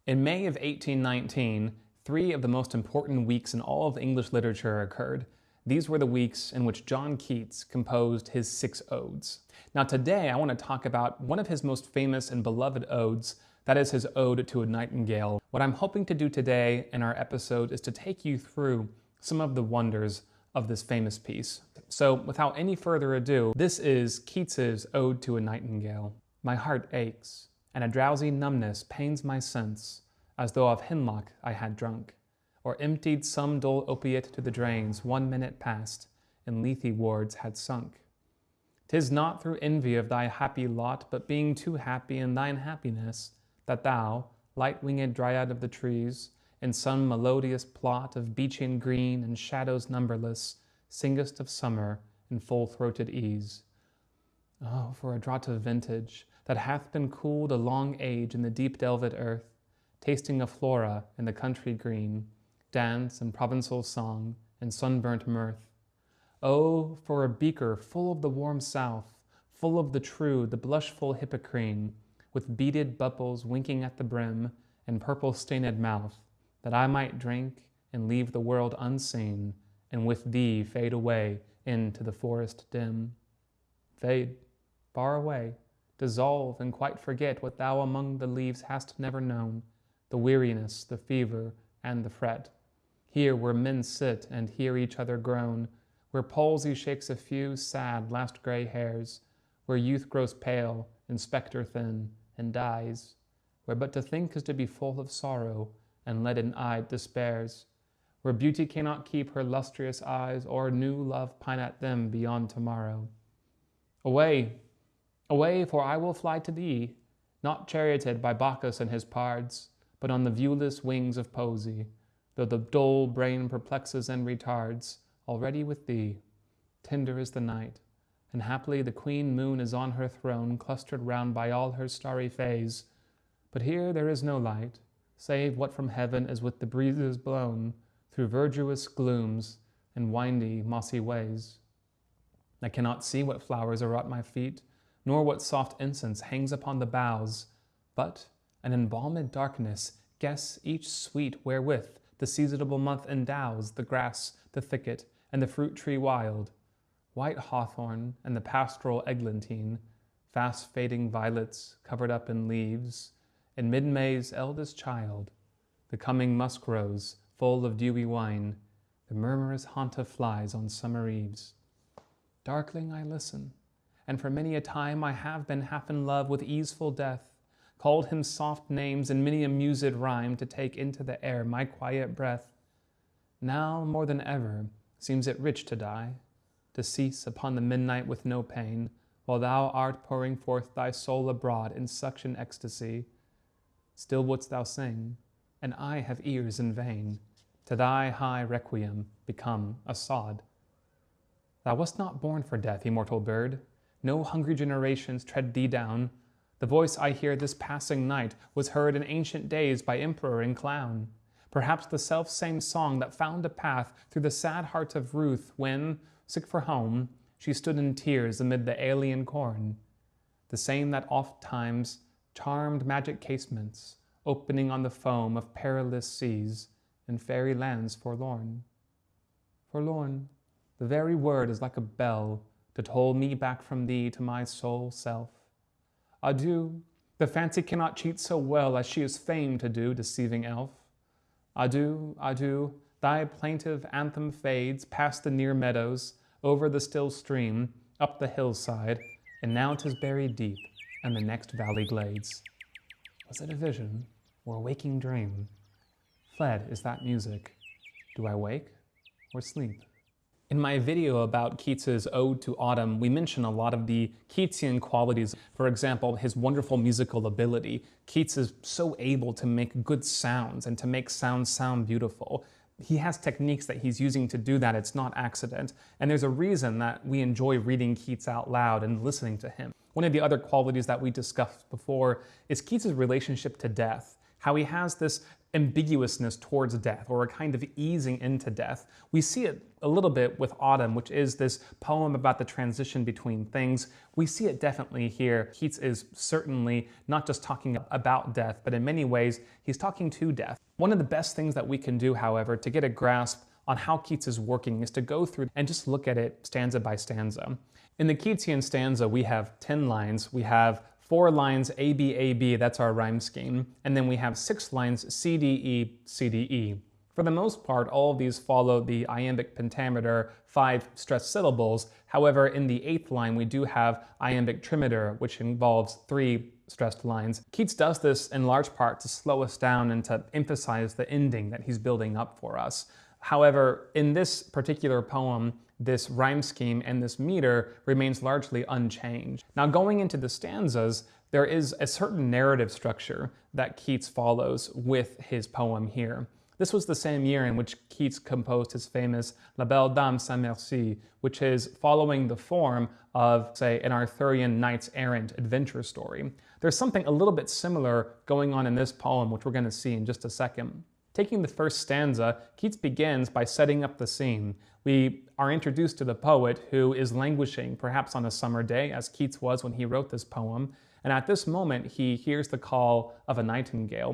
In May of 1819, three of the most important weeks in all of English literature occurred. These were the weeks in which John Keats composed his 6 odes. Now today I want to talk about one of his most famous and beloved odes, that is his Ode to a Nightingale. What I'm hoping to do today in our episode is to take you through some of the wonders of this famous piece. So without any further ado, this is Keats's Ode to a Nightingale. My heart aches, and a drowsy numbness pains my sense, as though of hemlock I had drunk, or emptied some dull opiate to the drains 1 minute past, in lethe wards had sunk. 'Tis not through envy of thy happy lot, but being too happy in thine happiness, that thou, light-winged dryad of the trees, in some melodious plot of beechen green and shadows numberless, singest of summer in full-throated ease. Oh, for a draught of vintage, that hath been cooled a long age in the deep delved earth, tasting of flora in the country green, dance and provençal song and sunburnt mirth. Oh, for a beaker full of the warm south, full of the true, the blushful hippocrene, with beaded bubbles winking at the brim, and purple-stained mouth, that I might drink and leave the world unseen, and with thee fade away into the forest dim. Fade, far away, dissolve and quite forget what thou among the leaves hast never known, the weariness, the fever, and the fret. Here where men sit and hear each other groan, where palsy shakes a few sad last grey hairs, where youth grows pale and spectre thin and dies, where but to think is to be full of sorrow and leaden-eyed despairs, where beauty cannot keep her lustrous eyes, or new love pine at them beyond tomorrow. Away, away, for I will fly to thee, not charioted by Bacchus and his pards, but on the viewless wings of poesy, though the dull brain perplexes and retards, already with thee, tender is the night, and happily the queen moon is on her throne, clustered round by all her starry fays. But here there is no light, save what from heaven is with the breezes blown, through verdurous glooms and windy, mossy ways. I cannot see what flowers are at my feet, nor what soft incense hangs upon the boughs, but an embalmed darkness guess each sweet wherewith the seasonable month endows the grass, the thicket, and the fruit tree wild, white hawthorn and the pastoral eglantine, fast fading violets covered up in leaves, and mid-May's eldest child, the coming musk rose full of dewy wine, the murmurous haunt of flies on summer eves. Darkling I listen, and for many a time I have been half in love with easeful death, called him soft names in many a mused rhyme to take into the air my quiet breath. Now more than ever seems it rich to die, to cease upon the midnight with no pain, while thou art pouring forth thy soul abroad in such an ecstasy. Still wouldst thou sing, and I have ears in vain, to thy high requiem become a sod. Thou wast not born for death, immortal bird, no hungry generations tread thee down. The voice I hear this passing night was heard in ancient days by emperor and clown. Perhaps the self-same song that found a path through the sad heart of Ruth when, sick for home, she stood in tears amid the alien corn. The same that oft times charmed magic casements, opening on the foam of perilous seas in fairy lands forlorn. Forlorn, the very word is like a bell to toll me back from thee to my sole self. Adieu, the fancy cannot cheat so well as she is famed to do, deceiving elf. Adieu, adieu, thy plaintive anthem fades past the near meadows, over the still stream, up the hillside, and now 'tis buried deep in the next valley glades. Was it a vision or a waking dream? Fled is that music. Do I wake or sleep? In my video about Keats's Ode to Autumn, we mention a lot of the Keatsian qualities. For example, his wonderful musical ability. Keats is so able to make good sounds and to make sounds sound beautiful. He has techniques that he's using to do that. It's not accident. And there's a reason that we enjoy reading Keats out loud and listening to him. One of the other qualities that we discussed before is Keats's relationship to death. How he has this ambiguousness towards death, or a kind of easing into death. We see it a little bit with Autumn, which is this poem about the transition between things. We see it definitely here. Keats is certainly not just talking about death, but in many ways, he's talking to death. One of the best things that we can do, however, to get a grasp on how Keats is working is to go through and just look at it stanza by stanza. In the Keatsian stanza, we have 10 lines. We have 4 lines A, B, A, B, that's our rhyme scheme, and then we have 6 lines C, D, E, C, D, E. For the most part, all of these follow the iambic pentameter, 5 stressed syllables. However, in the 8th line, we do have iambic trimeter, which involves 3 stressed lines. Keats does this in large part to slow us down and to emphasize the ending that he's building up for us. However, in this particular poem, this rhyme scheme and this meter remains largely unchanged. Now, going into the stanzas, there is a certain narrative structure that Keats follows with his poem here. This was the same year in which Keats composed his famous La Belle Dame sans Merci, which is following the form of, say, an Arthurian knights-errant adventure story. There's something a little bit similar going on in this poem, which we're going to see in just a second. Taking the first stanza, Keats begins by setting up the scene. We are introduced to the poet who is languishing, perhaps on a summer day, as Keats was when he wrote this poem, and at this moment he hears the call of a nightingale.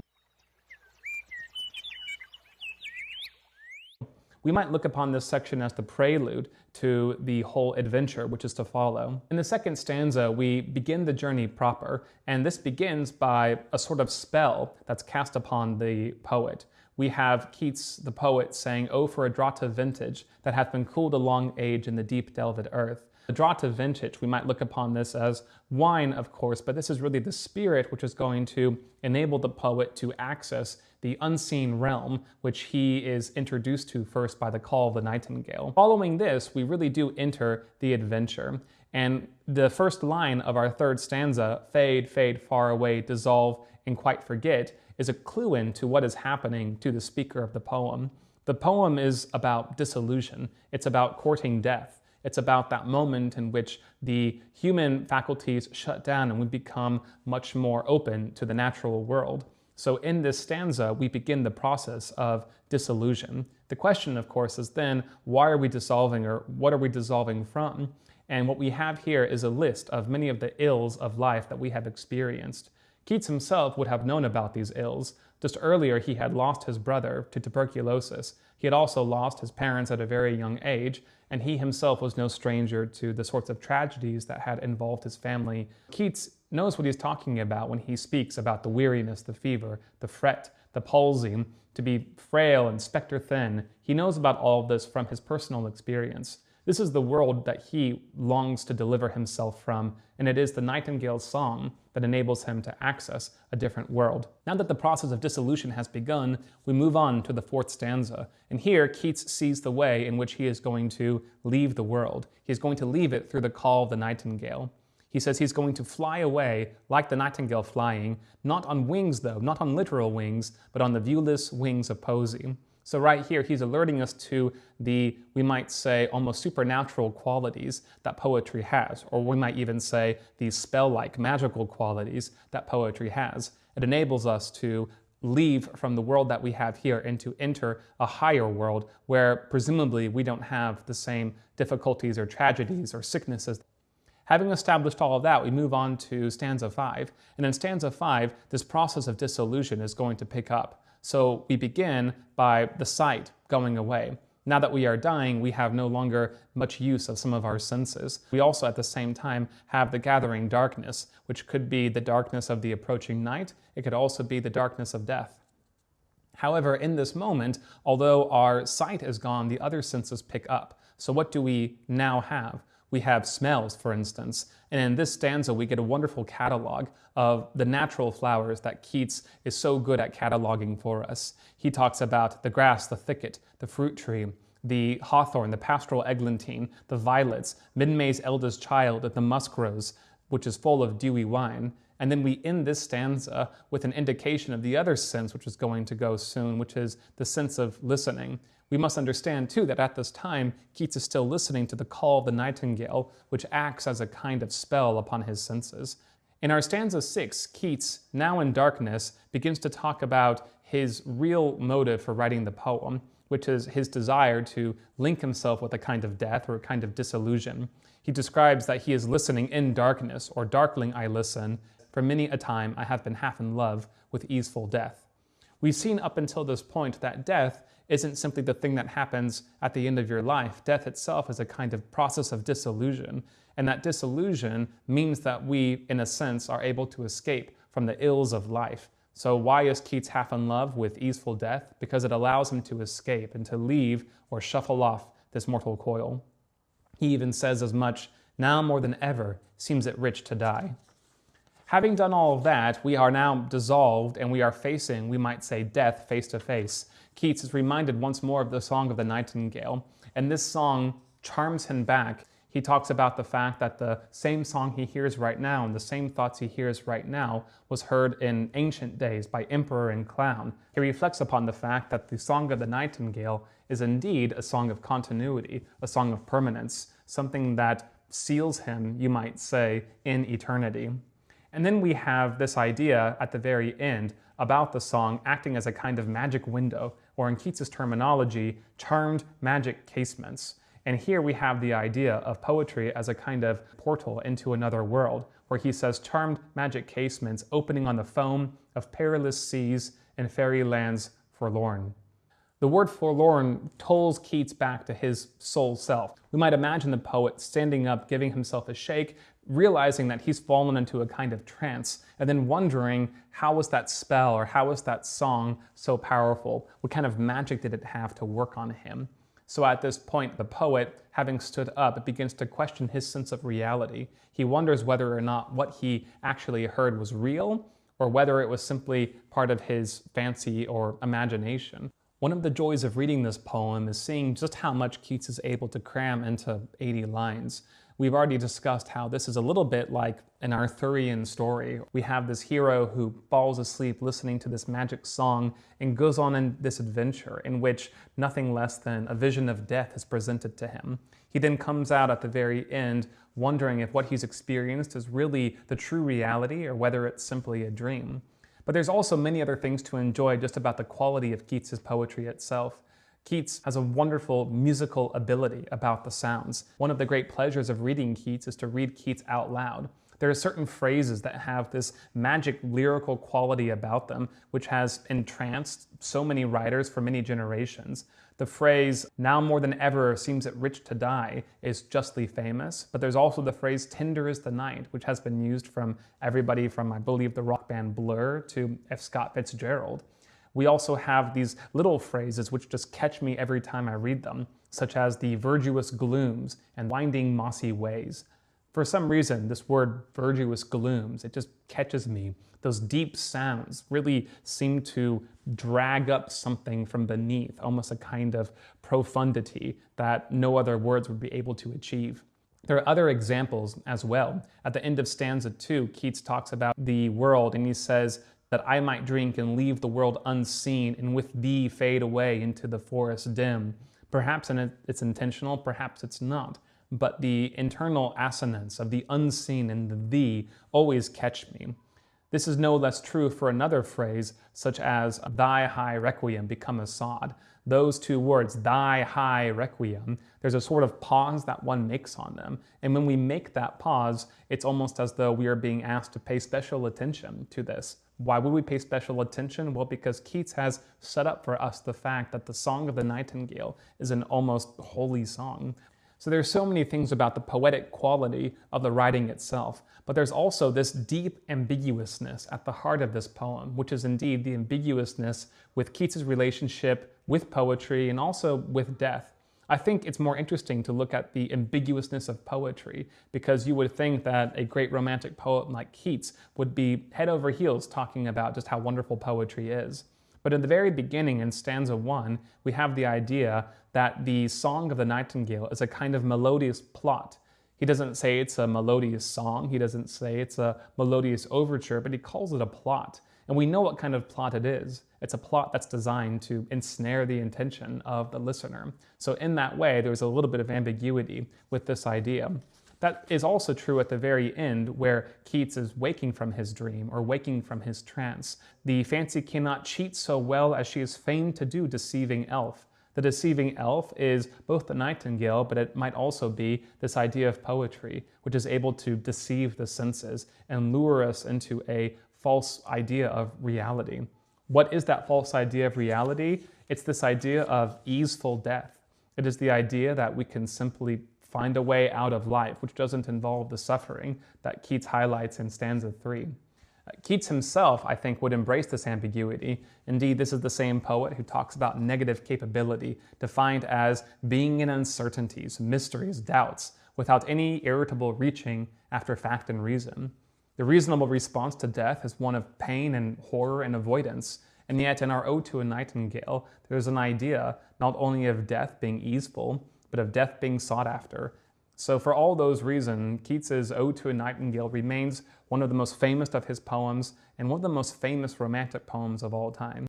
We might look upon this section as the prelude to the whole adventure which is to follow. In the second stanza, we begin the journey proper, and this begins by a sort of spell that's cast upon the poet. We have Keats, the poet, saying, "Oh, for a draught of vintage that hath been cooled a long age in the deep delved earth." The draught of vintage, we might look upon this as wine, of course, but this is really the spirit which is going to enable the poet to access the unseen realm, which he is introduced to first by the call of the nightingale. Following this, we really do enter the adventure. And the first line of our third stanza, "Fade, fade, far away, dissolve, and quite forget," is a clue into what is happening to the speaker of the poem. The poem is about dissolution. It's about courting death. It's about that moment in which the human faculties shut down and we become much more open to the natural world. So in this stanza, we begin the process of dissolution. The question, of course, is then, why are we dissolving, or what are we dissolving from? And what we have here is a list of many of the ills of life that we have experienced. Keats himself would have known about these ills. Just earlier, he had lost his brother to tuberculosis. He had also lost his parents at a very young age, and he himself was no stranger to the sorts of tragedies that had involved his family. Keats knows what he's talking about when he speaks about the weariness, the fever, the fret, the palsy, to be frail and spectre-thin. He knows about all of this from his personal experience. This is the world that he longs to deliver himself from, and it is the nightingale's song that enables him to access a different world. Now that the process of dissolution has begun, we move on to the fourth stanza. And here, Keats sees the way in which he is going to leave the world. He is going to leave it through the call of the nightingale. He says he's going to fly away like the nightingale flying, not on wings though, not on literal wings, but on the viewless wings of poesy. So right here, he's alerting us to the, we might say, almost supernatural qualities that poetry has, or we might even say these spell-like magical qualities that poetry has. It enables us to leave from the world that we have here and to enter a higher world where presumably we don't have the same difficulties or tragedies or sicknesses. Having established all of that, we move on to stanza 5. And in stanza 5, this process of dissolution is going to pick up. So we begin by the sight going away. Now that we are dying, we have no longer much use of some of our senses. We also at the same time have the gathering darkness, which could be the darkness of the approaching night. It could also be the darkness of death. However, in this moment, although our sight is gone, the other senses pick up. So what do we now have? We have smells, for instance, and in this stanza we get a wonderful catalog of the natural flowers that Keats is so good at cataloging for us. He talks about the grass, the thicket, the fruit tree, the hawthorn, the pastoral eglantine, the violets, mid-May's eldest child, the musk rose, which is full of dewy wine. And then we end this stanza with an indication of the other sense which is going to go soon, which is the sense of listening. We must understand, too, that at this time, Keats is still listening to the call of the nightingale, which acts as a kind of spell upon his senses. In our stanza 6, Keats, now in darkness, begins to talk about his real motive for writing the poem, which is his desire to link himself with a kind of death or a kind of dissolution. He describes that he is listening in darkness, or darkling I listen, for many a time I have been half in love with easeful death. We've seen up until this point that death isn't simply the thing that happens at the end of your life. Death itself is a kind of process of dissolution, and that dissolution means that we, in a sense, are able to escape from the ills of life. So why is Keats half in love with easeful death? Because it allows him to escape and to leave or shuffle off this mortal coil. He even says as much, "Now more than ever seems it rich to die." Having done all of that, we are now dissolved and we are facing, we might say, death face to face. Keats is reminded once more of the Song of the Nightingale, and this song charms him back. He talks about the fact that the same song he hears right now and the same thoughts he hears right now was heard in ancient days by emperor and clown. He reflects upon the fact that the Song of the Nightingale is indeed a song of continuity, a song of permanence, something that seals him, you might say, in eternity. And then we have this idea at the very end about the song acting as a kind of magic window, or in Keats's terminology, charmed magic casements. And here we have the idea of poetry as a kind of portal into another world, where he says charmed magic casements opening on the foam of perilous seas and fairy lands forlorn. The word forlorn tolls Keats back to his soul self. We might imagine the poet standing up, giving himself a shake, realizing that he's fallen into a kind of trance, and then wondering, how was that spell or how was that song so powerful? What kind of magic did it have to work on him? So at this point, the poet, having stood up, begins to question his sense of reality. He wonders whether or not what he actually heard was real, or whether it was simply part of his fancy or imagination. One of the joys of reading this poem is seeing just how much Keats is able to cram into 80 lines. We've already discussed how this is a little bit like an Arthurian story. We have this hero who falls asleep listening to this magic song and goes on in this adventure in which nothing less than a vision of death is presented to him. He then comes out at the very end wondering if what he's experienced is really the true reality or whether it's simply a dream. But there's also many other things to enjoy just about the quality of Keats's poetry itself. Keats has a wonderful musical ability about the sounds. One of the great pleasures of reading Keats is to read Keats out loud. There are certain phrases that have this magic lyrical quality about them, which has entranced so many writers for many generations. The phrase, "now more than ever seems it rich to die," is justly famous, but there's also the phrase, "tender is the night," which has been used from everybody from, I believe, the rock band Blur to F. Scott Fitzgerald. We also have these little phrases which just catch me every time I read them, such as the verdurous glooms and winding mossy ways. For some reason, this word verdurous glooms, it just catches me. Those deep sounds really seem to drag up something from beneath, almost a kind of profundity that no other words would be able to achieve. There are other examples as well. At the end of stanza 2, Keats talks about the world and he says, "that I might drink and leave the world unseen, and with thee fade away into the forest dim." Perhaps it's intentional, perhaps it's not, but the internal assonance of the unseen and the thee always catch me. This is no less true for another phrase, such as "thy high requiem become a sod." Those two words, "thy high requiem," there's a sort of pause that one makes on them. And when we make that pause, it's almost as though we are being asked to pay special attention to this. Why would we pay special attention? Well, because Keats has set up for us the fact that the Song of the Nightingale is an almost holy song. So there's so many things about the poetic quality of the writing itself, but there's also this deep ambiguousness at the heart of this poem, which is indeed the ambiguousness with Keats's relationship with poetry and also with death. I think it's more interesting to look at the ambiguousness of poetry, because you would think that a great romantic poet like Keats would be head over heels talking about just how wonderful poetry is. But in the very beginning, in stanza 1, we have the idea that the Song of the Nightingale is a kind of melodious plot. He doesn't say it's a melodious song, he doesn't say it's a melodious overture, but he calls it a plot. And we know what kind of plot it is. It's a plot that's designed to ensnare the attention of the listener. So in that way, there's a little bit of ambiguity with this idea. That is also true at the very end, where Keats is waking from his dream or waking from his trance. The fancy cannot cheat so well as she is fain to do, deceiving elf. The deceiving elf is both the nightingale, but it might also be this idea of poetry, which is able to deceive the senses and lure us into a false idea of reality. What is that false idea of reality? It's this idea of easeful death. It is the idea that we can simply find a way out of life, which doesn't involve the suffering that Keats highlights in stanza 3. Keats himself, I think, would embrace this ambiguity. Indeed, this is the same poet who talks about negative capability, defined as being in uncertainties, mysteries, doubts, without any irritable reaching after fact and reason. The reasonable response to death is one of pain and horror and avoidance, and yet in our Ode to a Nightingale, there's an idea not only of death being easeful, but of death being sought after. So for all those reasons, Keats's Ode to a Nightingale remains one of the most famous of his poems and one of the most famous romantic poems of all time.